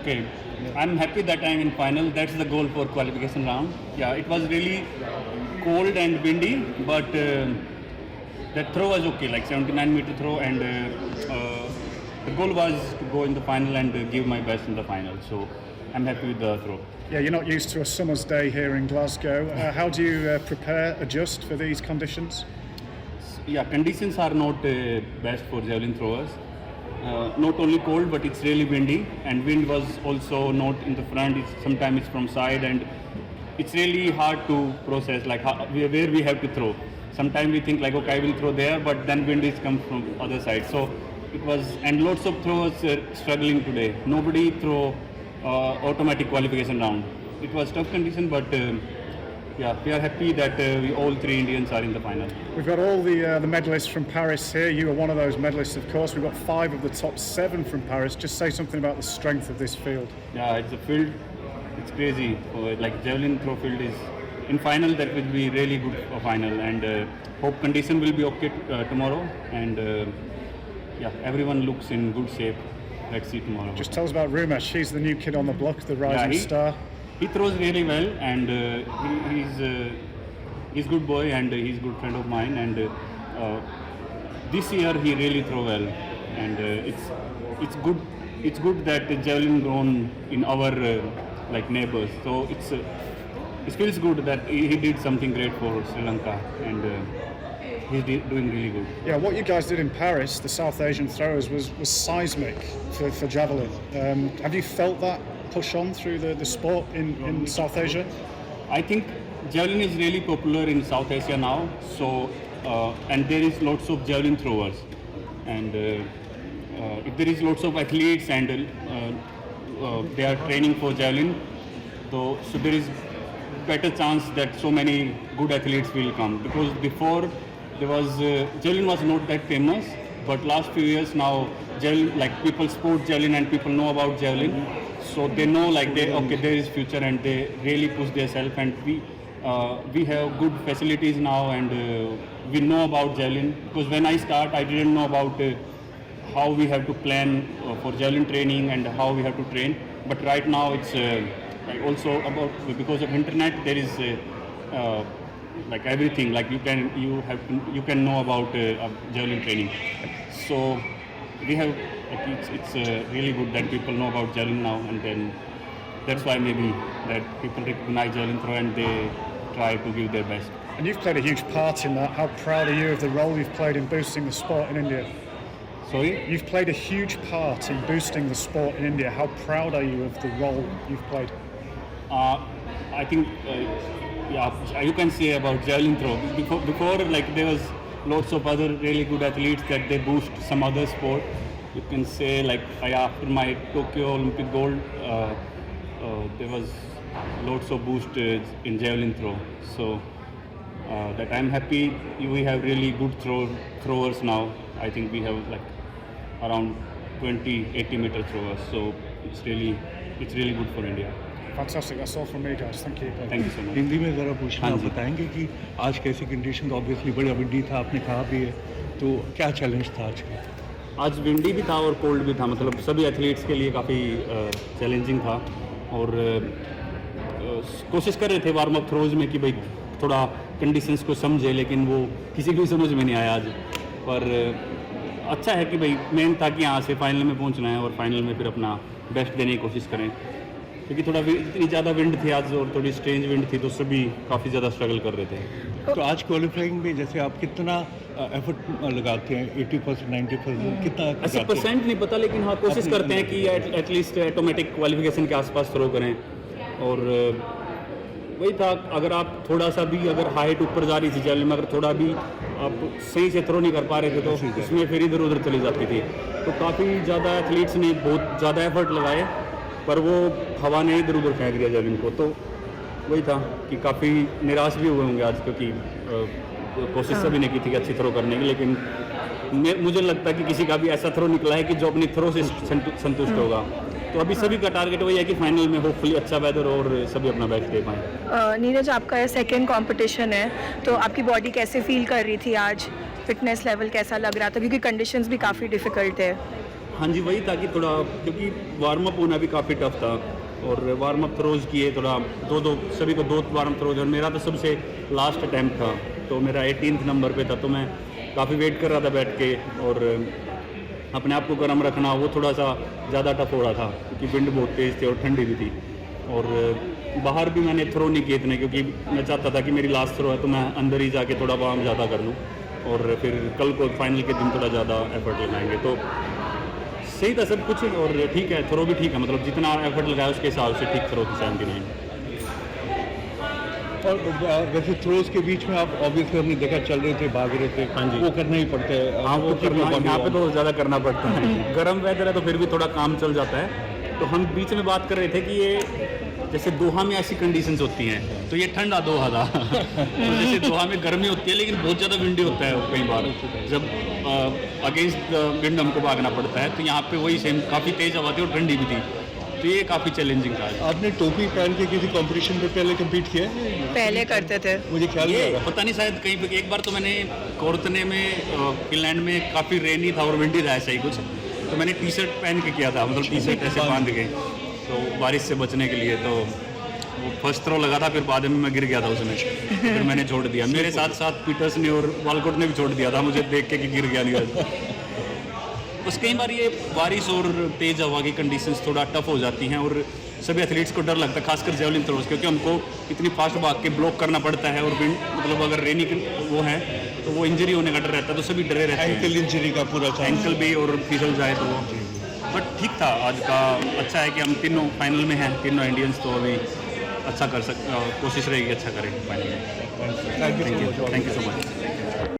okay. I'm happy that I'm in final. That's the goal for qualification round. Yeah, it was really cold and windy, but that throw was okay, like 79-meter throw, and the goal was to go in the final and give my best in the final. So I'm happy with the throw. Yeah, you're not used to a summer's day here in Glasgow. How do you prepare, adjust for these conditions? Yeah, conditions are not best for javelin throwers. Not only cold, but it's really windy, and wind was also not in the front. Sometimes it's from side, and it's really hard to process like where we have to throw. Sometimes we think like, okay, I will throw there, but then wind is come from other side. So it was, and lots of throwers struggling today. Nobody throw automatic qualification round. It was tough condition, but yeah, we are happy that we all three Indians are in the final. We've got all the medalists from Paris here. You are one of those medalists, of course. We've got 5 of the top 7 from Paris. Just say something about the strength of this field. Yeah, it's a field. It's crazy. Like javelin throw field is in final. That will be really good for final, and hope condition will be okay tomorrow. And yeah, everyone looks in good shape. Let's see tomorrow. Just tell us about Rumesh. He's the new kid on the block, the rising star. He throws really well, and he's good boy, and he's good friend of mine. And this year he really throw well, and it's good. It's good that the javelin grown in our like neighbors. So it feels good that he did something great for Sri Lanka, and he's doing really good. Yeah, what you guys did in Paris, the South Asian throwers, was seismic for javelin. Have you felt that push on through the sport in South Asia? I think javelin is really popular in South Asia now. So and there is lots of javelin throwers, and if there is lots of athletes and they are training for javelin, so there is better chance that so many good athletes will come, because before there was javelin was not that famous, but last few years now javelin, like people sport javelin and people know about javelin, so they know like okay, there is future, and they really push themselves, and we have good facilities now, and we know about javelin, because when I start I didn't know about how we have to plan for javelin training and how we have to train, but right now it's like also about, because of internet there is like everything, like you can know about javelin training. So we have like it's really good that people know about javelin now, and then that's why maybe that people recognize javelin throw and they try to give their best. And you've played a huge part in that. How proud are you of the role you've played in boosting the sport in India? Sorry? You've played a huge part in boosting the sport in India. How proud are you of the role you've played? I think yeah, you can say about javelin throw. Before like there was lots of other really good athletes that they boost some other sport. You can say like after my Tokyo Olympic gold, there was lots of boost in javelin throw. So that I'm happy we have really good throwers now. I think we have like around 80-meter throwers. So it's really good for India. Fantastic. That's all from me, guys. Thank you. Thank you so much. Hindi में ज़रा पूछना, आप बताएंगे कि आज कैसी condition? Obviously बड़ा windy था, आपने कहा भी है, तो क्या चैलेंज था आज का? आज विंडी भी था और कोल्ड भी था, मतलब सभी एथलीट्स के लिए काफ़ी चैलेंजिंग था, और कोशिश कर रहे थे वार्म अप थ्रोज में कि भाई थोड़ा कंडीशंस को समझे, लेकिन वो किसी को समझ में नहीं आया आज। पर अच्छा है कि भाई मेन था कि यहाँ से फाइनल में पहुँचना है, और फाइनल में फिर अपना बेस्ट देने की कोशिश करें, क्योंकि थोड़ा इतनी ज़्यादा विंड थी आज और थोड़ी स्ट्रेंज विंड थी, तो सभी काफ़ी ज़्यादा स्ट्रगल कर रहे थे। तो आज क्वालिफाइंग में जैसे आप कितना एफर्ट लगाते हैं? 80%, 90%, कितना? 80% नहीं पता, लेकिन हाँ कोशिश करते हैं कि एटलीस्ट ऑटोमेटिक क्वालिफिकेशन के आसपास थ्रो करें। और वही था, अगर आप थोड़ा सा भी अगर हाइट ऊपर जा रही थी जावलिन में, अगर थोड़ा भी आप सही से थ्रो नहीं कर पा रहे थे तो इसमें फिर इधर उधर चली जाती थी। तो काफ़ी ज़्यादा एथलीट्स ने बहुत ज़्यादा एफर्ट लगाए, पर वो हवा ने इधर उधर फेंक दिया जावलिन को। तो वही था कि काफ़ी निराश भी हुए होंगे आज, क्योंकि कोशिश सभी ने की थी कि अच्छी थ्रो करने की, लेकिन मुझे लगता है कि किसी का भी ऐसा थ्रो निकला है कि जो अपनी थ्रो से संतुष्ट होगा। तो अभी सभी का टारगेट वही है कि फाइनल में होपफुली अच्छा वेदर और सभी अपना बेस्ट दे पाएँ। नीरज, आपका सेकंड कंपटीशन है, तो आपकी बॉडी कैसे फील कर रही थी आज? फिटनेस लेवल कैसा लग रहा था, क्योंकि कंडीशंस भी काफ़ी डिफिकल्ट है? हाँ जी, वही था कि थोड़ा, क्योंकि वार्म अप होना भी काफ़ी टफ था और वार्म अप थ्रोज किए, थोड़ा दो सभी को 2 वार्म थ्रोज, और मेरा तो सबसे लास्ट अटैम्प्ट था, तो मेरा 18th नंबर पे था, तो मैं काफ़ी वेट कर रहा था बैठ के, और अपने आप को गर्म रखना वो थोड़ा सा ज़्यादा टफ हो रहा था क्योंकि विंड बहुत तेज़ थी और ठंडी भी थी। और बाहर भी मैंने थ्रो नहीं किए इतने, क्योंकि मैं चाहता था कि मेरी लास्ट थ्रो है तो मैं अंदर ही जाके थोड़ा वार्म ज़्यादा कर लूँ, और फिर कल को फाइनल के दिन थोड़ा ज़्यादा एफर्ट लगाएंगे। तो सही था सब कुछ, और ठीक है, थ्रो भी ठीक है, मतलब जितना एफर्ट लगाया उसके हिसाब से ठीक थ्रो थी 79। और वैसे थ्रोज के बीच में आप ऑब्वियसली हमने देखा चल रहे थे, भाग रहे थे, हाँ जी। वो करना ही पड़ता है। हाँ, वो तो करना, body यहाँ पे warm। तो ज़्यादा करना पड़ता है। गर्म वेदर है तो फिर भी थोड़ा काम चल जाता है। तो हम बीच में बात कर रहे थे कि ये जैसे दोहा में ऐसी कंडीशंस होती हैं, तो ये ठंडा दोहा था। तो जैसे दोहा में गर्मी होती है लेकिन बहुत ज़्यादा विंडी होता है कई बार, जब अगेंस्ट विंड हमको भागना पड़ता है, तो यहाँ पे वही सेम काफ़ी तेज़ हवा थी और ठंडी भी थी, तो ये काफ़ी चैलेंजिंग था। आपने टोपी पहन के किसी कंपटीशन में पहले कम्पीट किया है? पहले करते थे। मुझे ख्याल नहीं आ ये रहा। पता नहीं, शायद कहीं पे एक बार तो मैंने कोरतने में फिनलैंड में काफ़ी रेनी था और विंडी था ऐसा ही कुछ, तो मैंने टी शर्ट पहन के किया था, मतलब टी शर्ट ऐसे बांध के, तो बारिश से बचने के लिए। तो वो फर्स्ट थ्रो लगा था, फिर बाद में मैं गिर गया था उसमें, फिर मैंने छोड़ दिया। मेरे साथ साथ पीटर्स ने और वालकोट ने भी छोड़ दिया था मुझे देख के कि गिर गया नहीं। बस कई बार ये बारिश और तेज़ हवा की कंडीशंस थोड़ा टफ हो जाती हैं, और सभी एथलीट्स को डर लगता है, खासकर जेवलिन थ्रोज, क्योंकि हमको इतनी फास्ट भाग के ब्लॉक करना पड़ता है, और विंड मतलब अगर रेनी वो है तो वो इंजरी होने का डर रहता है, तो सभी डरे रहते हैं। एंकल इंजरी का पूरा चांस। एंकल भी और फिसल जाए तो वो, बट ठीक था आज का। अच्छा है कि हम तीनों फाइनल में हैं, तीनों इंडियंस, तो अभी अच्छा कर कोशिश रहेगी अच्छा करें फाइनल में। Thank you so much. Thank you so much.